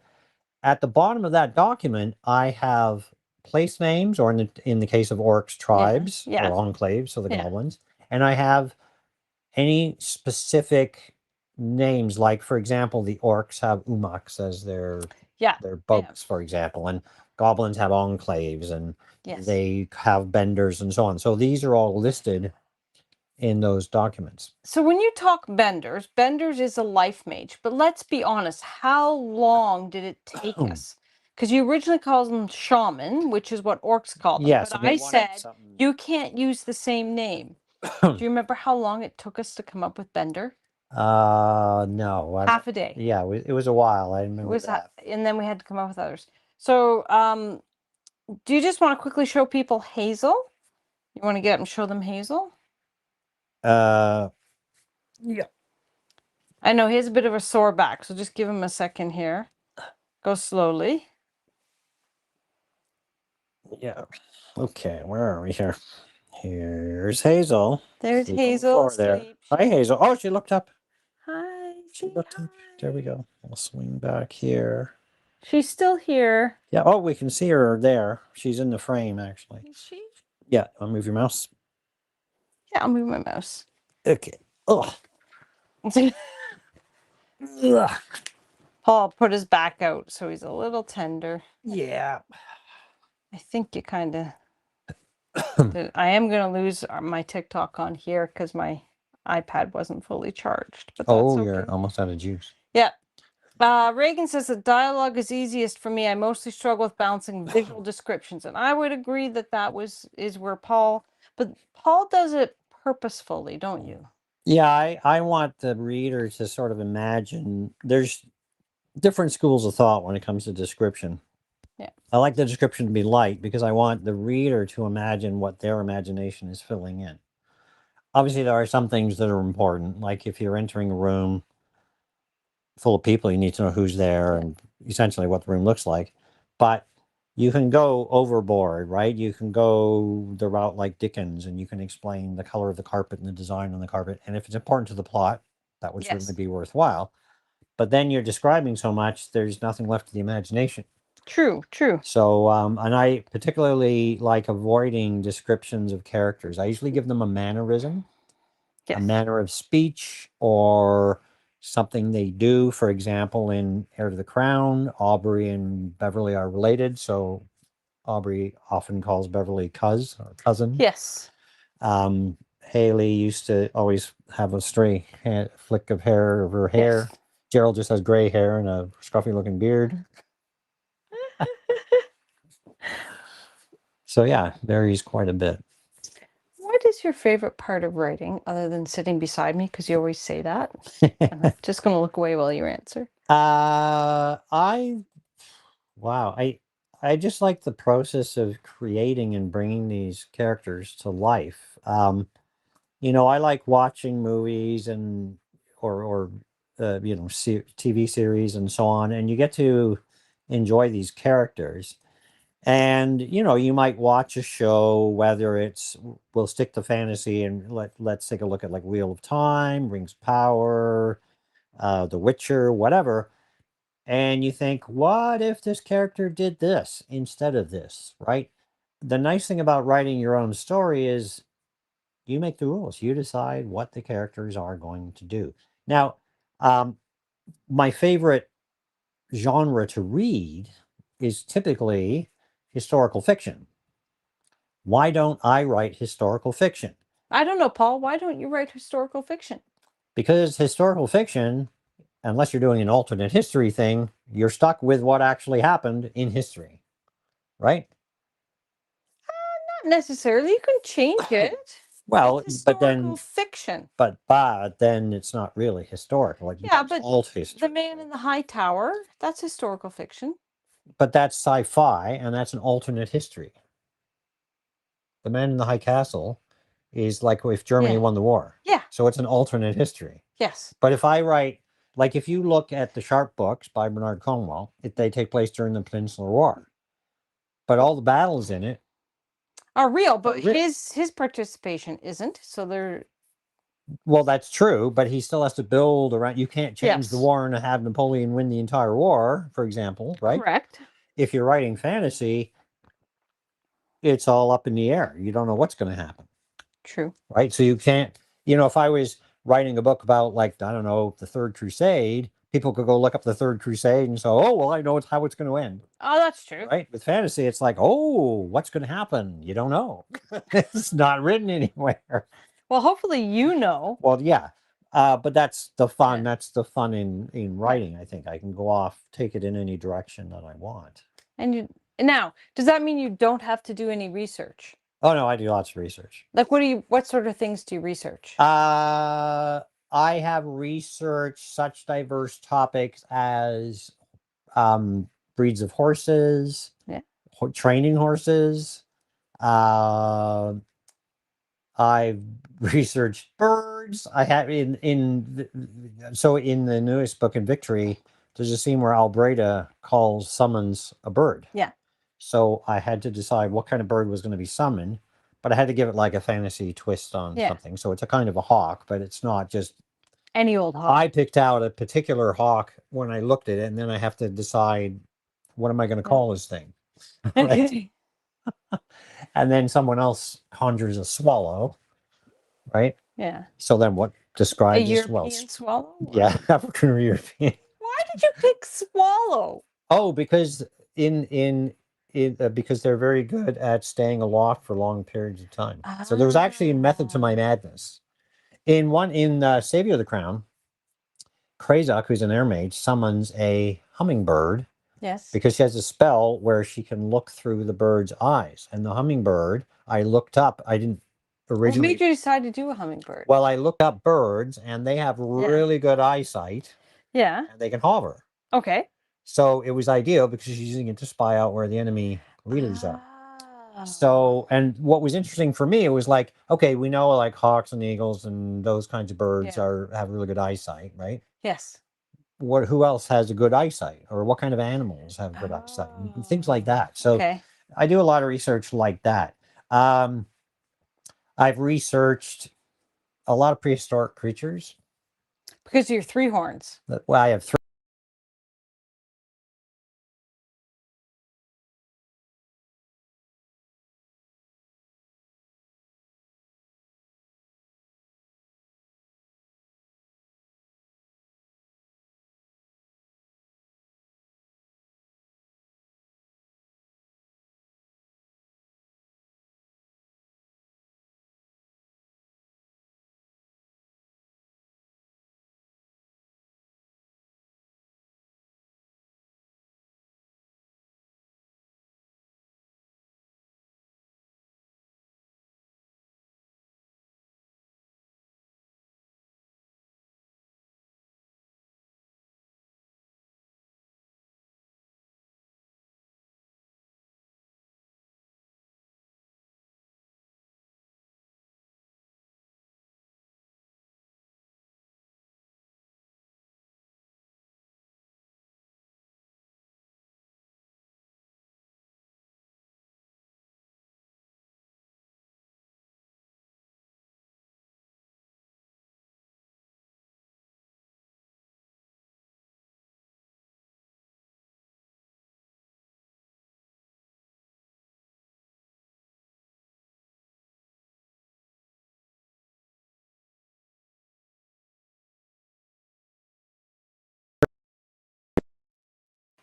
at the bottom of that document, I have place names, or in the case of orcs, tribes or enclaves, so the goblins, and I have any specific names, like for example, the orcs have umaks as their boats, for example, and goblins have enclaves, and they have benders and so on. So these are all listed in those documents. So when you talk benders, benders is a life mage, but let's be honest, how long did it take us? Because you originally called them shaman, which is what orcs call them. Yes, but I said you can't use the same name. Do you remember how long it took us to come up with bender? No. Half a day. Yeah, it was a while. I remember that. And then we had to come up with others. So, do you just want to quickly show people Hazel? You want to get up and show them Hazel? Yeah. I know he has a bit of a sore back, so just give him a second here. Go slowly. Yeah. Okay, where are we here? Here's Hazel. There's Hazel. There. Hi, Hazel. Oh, she looked up. Hi. She looked up. There we go. I'll swing back here. She's still here. Yeah. Oh, we can see her there. She's in the frame, actually. Is she? Yeah. I'll move your mouse. Yeah, I'll move my mouse. Okay. Oh. Paul put his back out, so he's a little tender. Yeah. I think you kind of... I am going to lose my TikTok on here because my iPad wasn't fully charged. But that's okay. You're almost out of juice. Yeah. Reagan says the dialogue is easiest for me. I mostly struggle with balancing visual descriptions. And I would agree that is where Paul... But Paul does it purposefully, don't you? Yeah, I want the reader to sort of imagine. There's different schools of thought when it comes to description. Yeah. I like the description to be light because I want the reader to imagine what their imagination is filling in. Obviously, there are some things that are important, like if you're entering a room full of people, you need to know who's there and essentially what the room looks like. But you can go overboard, right? You can go the route like Dickens, and you can explain the color of the carpet and the design on the carpet. And if it's important to the plot, that would certainly be worthwhile. But then you're describing so much, there's nothing left to the imagination. True. So, and I particularly like avoiding descriptions of characters. I usually give them a mannerism, a manner of speech, or something they do. For example, in Heir to the Crown, Aubrey and Beverly are related. So Aubrey often calls Beverly cuz or cousin. Yes. Haley used to always have a stray flick of hair of her hair. Yes. Gerald just has gray hair and a scruffy looking beard. So yeah, varies quite a bit. What is your favorite part of writing other than sitting beside me? Because you always say that. I'm just going to look away while you answer. I just like the process of creating and bringing these characters to life. You know, I like watching movies and or you know, TV series and so on, and you get to enjoy these characters. And you know, you might watch a show, whether it's, we'll stick to fantasy, and let's take a look at like Wheel of Time, Rings of Power, The Witcher, whatever. And you think, what if this character did this instead of this, right? The nice thing about writing your own story is you make the rules. You decide what the characters are going to do. Now, my favorite genre to read is typically historical fiction. Why don't I write historical fiction? I don't know, Paul. Why don't you write historical fiction? Because historical fiction, unless you're doing an alternate history thing, you're stuck with what actually happened in history, right? Not necessarily. You can change it. Well, It's but historical then, fiction. but then it's not really historical. Like Yeah, it's but alt The history. Man in the High Tower, that's historical fiction. But that's sci-fi, and that's an alternate history. The Man in the High Castle is like if Germany Yeah. won the war. Yeah. So it's an alternate history. Yes. But if I write, like if you look at the Sharp books by Bernard Cornwell, they take place during the Peninsular War. But all the battles in it Are real, but are real. his participation isn't. So they're Well, that's true, but he still has to build around. You can't change the yes. war and have Napoleon win the entire war, for example, right? Correct. If you're writing fantasy, it's all up in the air. You don't know what's going to happen, True. right? So you can't, if I was writing a book about, like, I don't know, the Third Crusade, people could go look up the Third Crusade and say, oh, well, I know how it's going to end, Oh, that's true. right? With fantasy, it's like, oh, what's going to happen? You don't know. It's not written anywhere. Well, hopefully you know. Well, yeah. But that's the fun. Yeah. That's the fun in writing. I think I can go off, take it in any direction that I want. And now, does that mean you don't have to do any research? Oh no, I do lots of research. Like what sort of things do you research? I have researched such diverse topics as breeds of horses, Yeah. training horses. Uh, I've researched birds. I have so in the newest book in Victory, there's a scene where Albreda summons a bird. Yeah. So I had to decide what kind of bird was going to be summoned, but I had to give it like a fantasy twist on Yeah. something. So it's a kind of a hawk, but it's not just Any old hawk. I picked out a particular hawk when I looked at it, and then I have to decide what am I going to call this thing, right? Okay. And then someone else conjures a swallow, right? Yeah. So then what A describes a European swallow? Yeah, African or European. Why did you pick swallow? Oh, because because they're very good at staying aloft for long periods of time. So there was actually a method to my madness. In Savior of the Crown, Krazak, who's an air mage, summons a hummingbird Yes. because she has a spell where she can look through the bird's eyes. And the hummingbird, I looked up. I didn't What originally. made you decide to do a hummingbird? Well, I looked up birds, and they have really good eyesight, Yeah. and they can hover. Okay. So it was ideal because she's using it to spy out where the enemy leaders are. Ah. So, and what was interesting for me, it was like, okay, we know like hawks and eagles and those kinds of birds Yeah. have really good eyesight, right? Yes. Who else has a good eyesight, or what kind of animals have good eyesight, and things like that. So Okay. I do a lot of research like that. Um, I've researched a lot of prehistoric creatures. Because you're three horns. Well, I have three.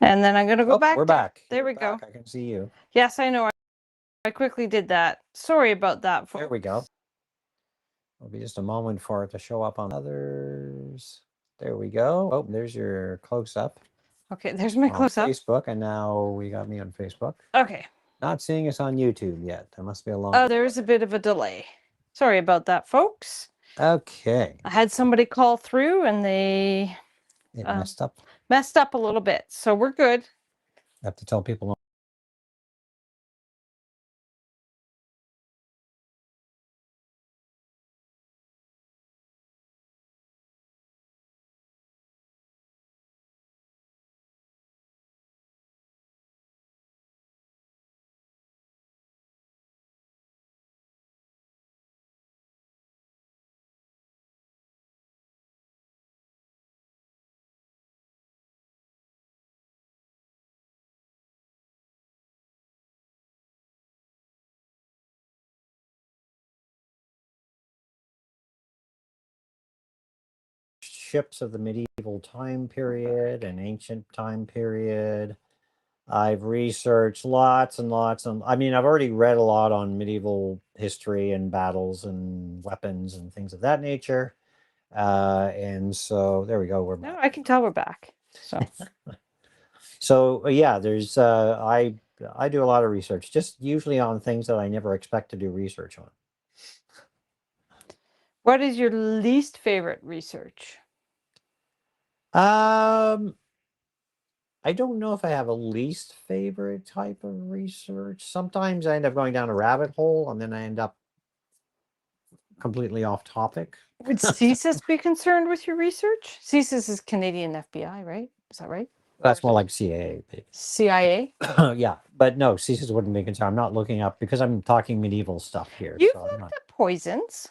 And then I'm going to go back. We're back. There We're we go. back. I can see you. Yes, I know. I quickly did that. Sorry about that, folks. There we go. It'll be just a moment for it to show up on others. There we go. Oh, there's your close up. Okay, there's my on close up. Facebook, and now we got me on Facebook. Okay. Not seeing us on YouTube yet. There must be a long. Oh, there's a bit of a delay. Sorry about that, folks. Okay. I had somebody call through and they messed up. Messed up a little bit, so we're good. I have to tell people. Ships of the medieval time period and ancient time period. I've researched lots and lots and I mean I've already read a lot on medieval history and battles and weapons and things of that nature. And so there we go. We're back. No, I can tell we're back. So yeah, there's I do a lot of research, just usually on things that I never expect to do research on. What is your least favorite research? I don't know if I have a least favorite type of research. Sometimes I end up going down a rabbit hole and then I end up completely off topic. Would CSIS be concerned with your research? CSIS is Canadian FBI, right? Is that right? That's more like CIA. CIA? Yeah, but no, CSIS wouldn't be concerned. I'm not looking up because I'm talking medieval stuff here. You've so looked up poisons.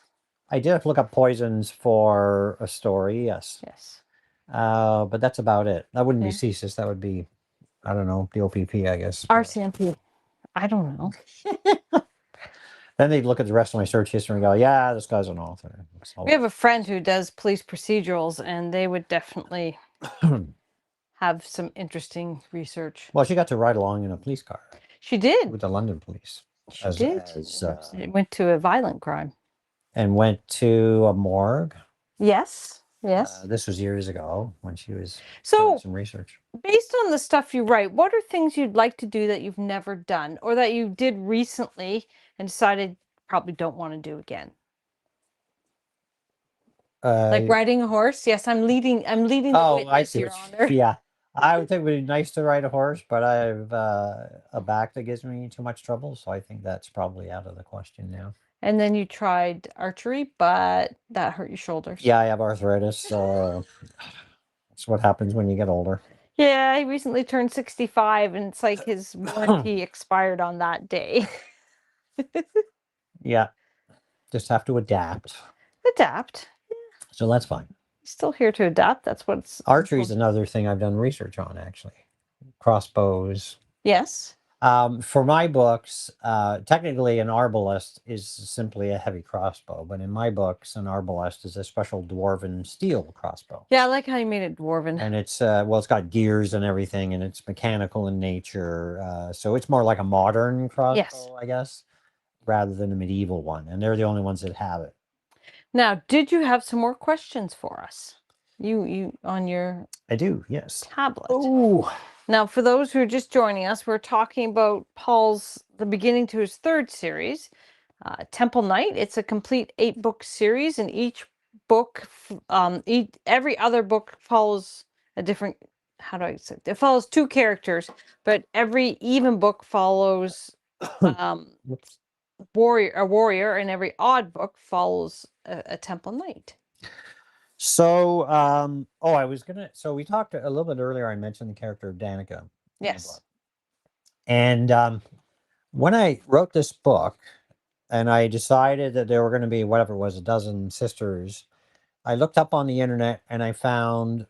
I did look up poisons for a story, yes. Yes. But that's about it. That wouldn't be CSIS. That would be, I don't know, the OPP, I guess. RCMP. I don't know. Then they'd look at the rest of my search history and go, yeah, this guy's an author. We have a friend who does police procedurals, and they would definitely have some interesting research. Well, she got to ride along in a police car. She did. With the London police. She did. It went to a violent crime. And went to a morgue. Yes. Yes. This was years ago when she was doing some research. Based on the stuff you write, what are things you'd like to do that you've never done or that you did recently and decided probably don't want to do again? Like riding a horse? Yes, I'm leading the witness, Your Honor. Yeah. I would think it would be nice to ride a horse, but I have a back that gives me too much trouble, so I think that's probably out of the question now. And then you tried archery, but that hurt your shoulders. Yeah, I have arthritis, so that's what happens when you get older. Yeah, he recently turned 65, and it's like his warranty expired on that day. Yeah, just have to adapt. Adapt. So that's fine. Still here to adapt. That's what's archery is another thing I've done research on, actually. Crossbows. Yes. For my books, technically an arbalest is simply a heavy crossbow, but in my books, an arbalest is a special dwarven steel crossbow. Yeah, I like how you made it dwarven. And it's well, it's got gears and everything, and it's mechanical in nature. So it's more like a modern crossbow, I guess, rather than a medieval one. And they're the only ones that have it. Now, did you have some more questions for us? You on your I do, yes. Tablet. Oh. Now, for those who are just joining us, we're talking about the beginning to his third series, Temple Knight. It's a complete 8-book series, and each book, every other book follows a different, how do I say it? It follows 2 characters, but every even book follows a warrior, and every odd book follows a Temple Knight. So, so we talked a little bit earlier, I mentioned the character of Danica. Yes. And when I wrote this book and I decided that there were going to be, whatever it was, a dozen sisters, I looked up on the internet and I found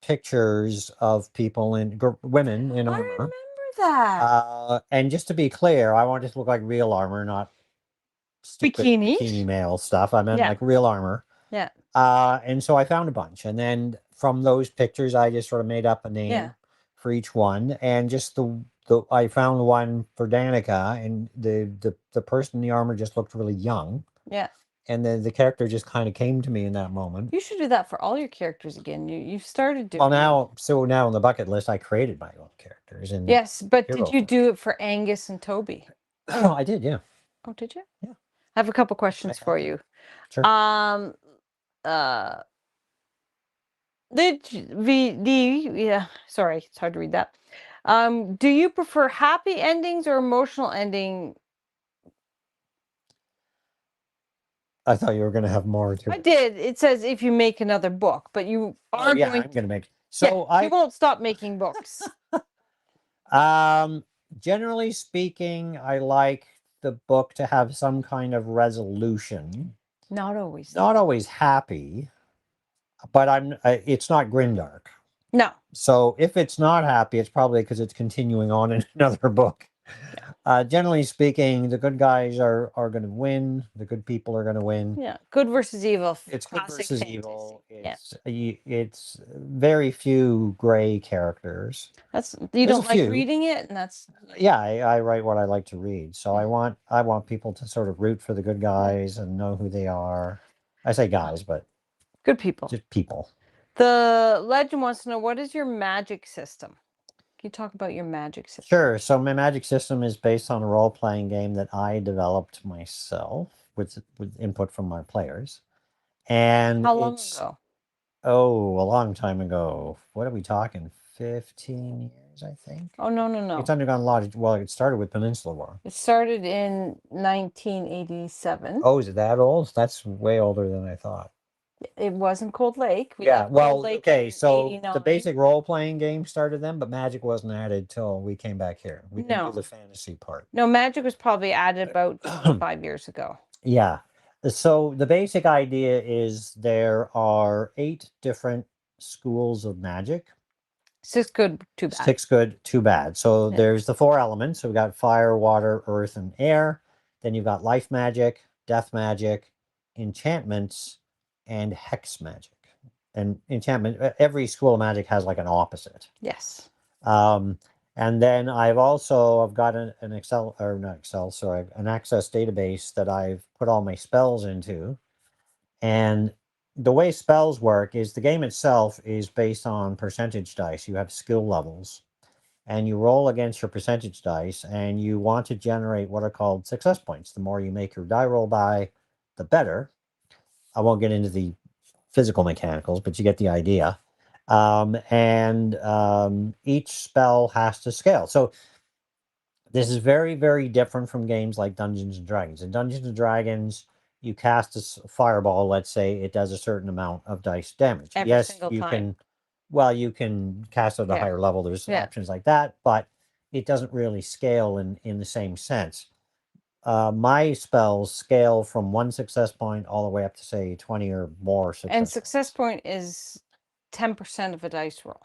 pictures of people women in armor. I remember that. And just to be clear, I wanted it to look like real armor, not bikini male stuff. I meant like real armor. Yeah. And so I found a bunch, and then from those pictures, I just sort of made up a name for each one, and just the I found one for Danica, and the person in the armor just looked really young, Yeah. and then the character just kind of came to me in that moment. You should do that for all your characters again. You've started doing Well, now on the bucket list, I created my own characters in Yes, but Hero did you Forge. do it for Angus and Toby? I did, yeah. Oh, did you? Yeah. I have a couple questions I for have to. you. Sure. Uh yeah, sorry, it's hard to read that. Do you prefer happy endings or emotional ending? I thought you were going to have more to I it. did. It says if you make another book, but you Oh are yeah, going I'm going to make. Yeah, So you won't stop making books. generally speaking, I like the book to have some kind of resolution. Not always. Not always happy, but it's not grimdark. No. So if it's not happy, it's probably because it's continuing on in another book. Generally speaking, the good guys are going to win. The good people are going to win. Yeah, good versus evil. It's good Classic versus fantasy. evil. Yeah. It's very few gray characters. That's you There's don't a like few. reading it, and that's Yeah, I write what I like to read. So Yeah. I want people to sort of root for the good guys and know who they are. I say guys, but good people. just people. The legend wants to know, what is your magic system? Can you talk about your magic system? Sure. So my magic system is based on a role-playing game that I developed myself with input from my players. And How long ago? Oh, a long time ago. What are we talking? 15 years, I think. Oh, no, It's no. undergone a lot of, well, it started with Peninsula War. It started in 1987. Oh, is it that old? That's way older than I thought. It was in Cold Lake. We Yeah, left well, Cold Lake okay, in so the 89. basic role-playing game started then, but Magic wasn't added till we came back here. We didn't do No. the fantasy part. No, magic was probably added about 25 years ago. Yeah. So the basic idea is there are 8 different schools of magic. 6 good, 2 bad. 6 good, 2 bad. So Yeah. there's the 4 elements. So we've got fire, water, earth, and air. Then you've got life magic, death magic, enchantments, and hex magic. And enchantment, every school of magic has like an opposite. Yes. And then I've got an Excel, or not Excel, sorry, an Access database that I've put all my spells into. And the way spells work is the game itself is based on percentage dice. You have skill levels, and you roll against your percentage dice, and you want to generate what are called success points. The more you make your die roll by, the better. I won't get into the physical mechanicals, but you get the idea. Each spell has to scale. So this is very, very different from games like Dungeons and Dragons. In Dungeons and Dragons, you cast a fireball, let's say it does a certain amount of dice damage. Every Yes, single you time. can, well, you can cast at a Yeah. higher level. There's Yeah. options like that, but it doesn't really scale in the same sense. My spells scale from 1 success point all the way up to say 20 or more success And success points. point is 10% of a dice roll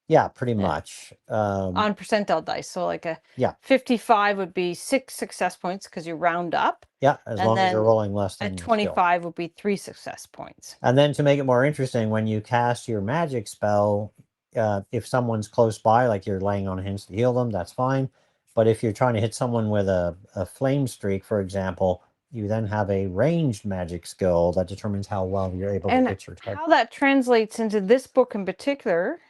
Yeah, pretty Yeah. much. on percentile dice. So like a Yeah. 55 would be 6 success points because you round up. Yeah, as And long as you're then rolling less than At your skill. 25 would be 3 success points. And then to make it more interesting, when you cast your magic spell, if someone's close by, like you're laying on hands to heal them, that's fine. But if you're trying to hit someone with a flame streak, for example, you then have a ranged magic skill that determines how well you're able to And hit your target. how that translates into this book in particular,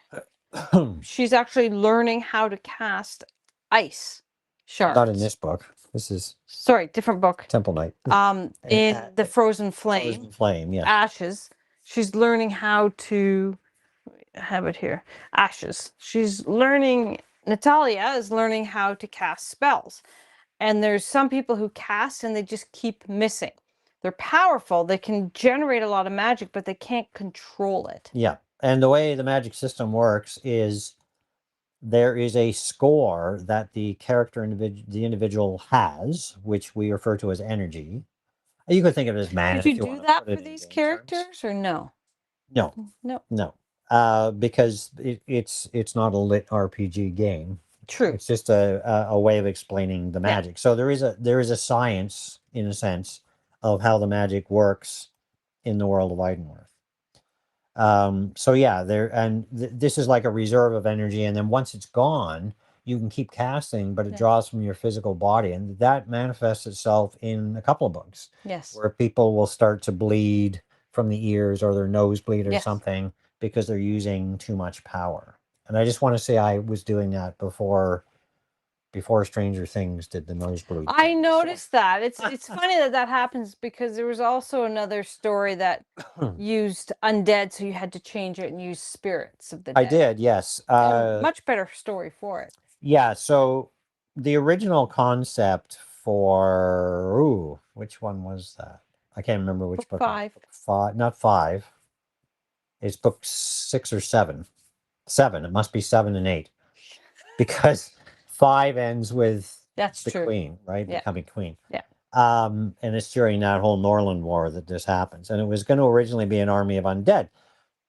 she's actually learning how to cast ice shards. Not in this book. This is Sorry, different book. Temple Knight. In the Frozen Flame, Frozen Flame, yeah. Ashes, she's learning how to have it here. Ashes. Natalia is learning how to cast spells. And there's some people who cast and they just keep missing. They're powerful. They can generate a lot of magic, but they can't control it. Yeah. And the way the magic system works is there is a score that the individual has, which we refer to as energy. You could think of it as mana. Did you do that for these characters or no? No. No. Because it's not a lit RPG game. True. It's just a way of explaining the magic. Yeah. So there is a science, in a sense, of how the magic works in the world of Eiddenwerthe. So yeah, this is like a reserve of energy, and then once it's gone, you can keep casting, but it Yeah. draws from your physical body, and that manifests itself in a couple of books Yes. where people will start to bleed from the ears or their nosebleed or Yes. something because they're using too much power. And I just want to say I was doing that before Stranger Things did the nosebleed I thing. So noticed that. It's funny that that happens because there was also another story that used undead, so you had to change it and use spirits of the I dead. did, yes. Much better story for it. Yeah, so the original concept for which one was that? I can't remember which Book book. 5. Five, not five. It's book 6 or 7. 7. It must be 7 and 8 because 5 ends with That's the true. queen, right, Yeah. becoming queen. Yeah. And it's during that whole Norland War that this happens, and it was going to originally be an army of undead,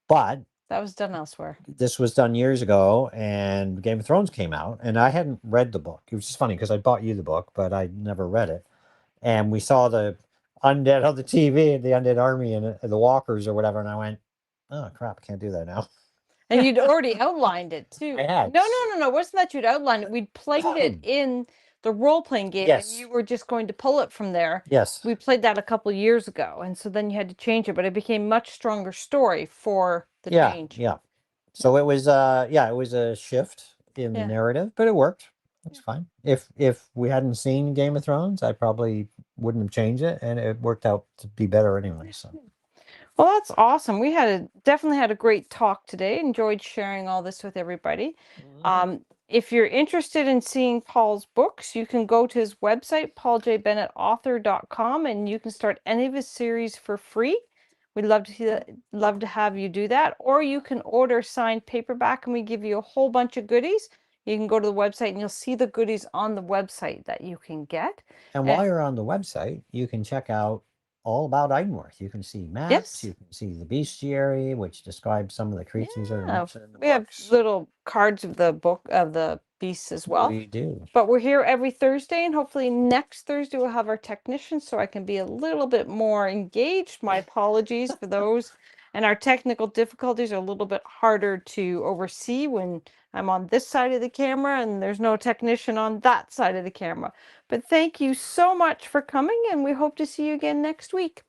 but That was done elsewhere. this was done years ago, and Game of Thrones came out, and I hadn't read the book. It was just funny because I bought you the book, but I never read it. And we saw the undead on the TV, the undead army, and the walkers or whatever, and I went, "Oh crap, I can't do that now." And you'd already outlined it too. I had. No. Wasn't that you'd outlined it? We'd played it in the role-playing game, and Yes. you were just going to pull it from there. Yes. We played that a couple years ago, and so then you had to change it, but it became much stronger story for the Yeah. change. Yeah. So it was it was a shift in the Yeah. narrative, but it worked. It's fine. If we hadn't seen Game of Thrones, I probably wouldn't have changed it, and it worked out to be better anyway. So Well, that's awesome. We definitely had a great talk today. Enjoyed sharing all this with everybody. If you're interested in seeing Paul's books, you can go to his website, pauljbennettauthor.com, and you can start any of his series for free. We'd love to see that, love to have you do that. Or you can order signed paperback, and we give you a whole bunch of goodies. You can go to the website, and you'll see the goodies on the website that you can get. and while you're on the website, you can check out all about Eiddenwerthe. You can see maps, Yes. you can see the bestiary, which describes some of the creatures that are Yeah, mentioned in the we have books. little cards of the book of the beasts as well. We do. But we're here every Thursday, and hopefully next Thursday we'll have our technician so I can be a little bit more engaged. My apologies for those. And our technical difficulties are a little bit harder to oversee when I'm on this side of the camera and there's no technician on that side of the camera. But thank you so much for coming, and we hope to see you again next week.